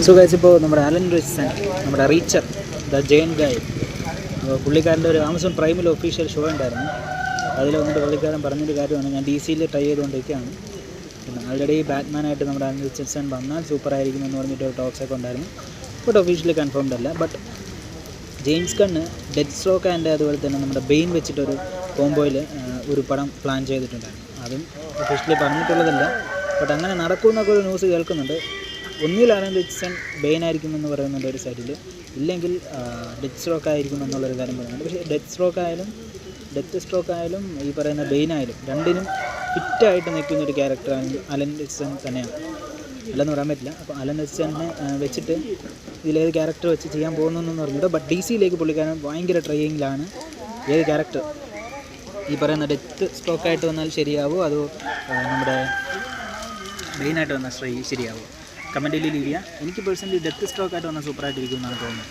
So guys, ഇപ്പോൾ നമ്മുടെ Allen റിച്ച്സൺ, നമ്മുടെ റീച്ചർ ദ ജെയിൻ ഗായ്, പുള്ളിക്കാരൻ്റെ ഒരു ആമസോൺ പ്രൈമിൽ ഒഫീഷ്യൽ ഷോ ഉണ്ടായിരുന്നു. അതിൽ വന്നിട്ട് പുള്ളിക്കാരൻ പറഞ്ഞൊരു കാര്യമാണ്, ഞാൻ DC-യിൽ ട്രൈ ചെയ്തുകൊണ്ടിരിക്കുകയാണ്. പിന്നെ ആൾറെഡി ബാറ്റ്മാനായിട്ട് നമ്മുടെ അലൻ റിച്ച്സൺ വന്നാൽ സൂപ്പറായിരിക്കും എന്ന് പറഞ്ഞിട്ട് ഒരു ടോക്സൊക്കെ ഉണ്ടായിരുന്നു. ബട്ട് ഒഫീഷ്യലി കൺഫേംഡ് അല്ല. But James gun dead stroke and അതുപോലെ തന്നെ നമ്മുടെ ബെയിൻ വെച്ചിട്ടൊരു കോംബോയിൽ ഒരു പടം പ്ലാൻ ചെയ്തിട്ടുണ്ടായിരുന്നു. അതും ഒഫീഷ്യലി പറഞ്ഞിട്ടുള്ളതല്ല, ബട്ട് അങ്ങനെ നടക്കുമെന്നൊക്കെ ഒരു ന്യൂസ് കേൾക്കുന്നുണ്ട്. ഒന്നിൽ അലൻ റിച്ച്സൺ ബെയിൻ ആയിരിക്കുമെന്ന് പറയുന്നുണ്ട് ഒരു സൈഡിൽ, ഇല്ലെങ്കിൽ ഡെത്ത് സ്ട്രോക്ക് ആയിരിക്കും എന്നുള്ളൊരു കാര്യം പറയുന്നുണ്ട്. പക്ഷേ ഡെത്ത് സ്ട്രോക്ക് ആയാലും ഈ പറയുന്ന ബെയിൻ ആയാലും രണ്ടിനും ഫിറ്റായിട്ട് നിൽക്കുന്ന ഒരു ക്യാരക്ടറാണ് അലൻ റിച്ച്സൺ തന്നെയാണ്. അല്ലെന്ന് പറയാൻ പറ്റില്ല. അപ്പോൾ അലൻ റിച്ച്സണിനെ വെച്ചിട്ട് ഇതിലേത് ക്യാരക്ടർ വെച്ച് ചെയ്യാൻ പോകുന്നതെന്ന് പറഞ്ഞിട്ട്, ബട്ട് DC-യിലേക്ക് പുള്ളിക്കാരൻ ഭയങ്കര ട്രൈയിങ്ങിലാണ്. ഏത് ക്യാരക്ടർ ഈ പറയുന്ന ഡെത്ത് സ്ട്രോക്കായിട്ട് വന്നാൽ ശരിയാവുമോ, അതോ നമ്മുടെ ബെയിനായിട്ട് വന്നാൽ ശരിയാവുമോ? കമൻറ്റിൽ ലീവ് ചെയ്യുക. എനിക്ക് പേഴ്സണലി ഡെത്ത് സ്ട്രോക്കായിട്ട് വന്നാൽ സൂപ്പറായിട്ടിരിക്കും എന്നാണ് തോന്നുന്നത്.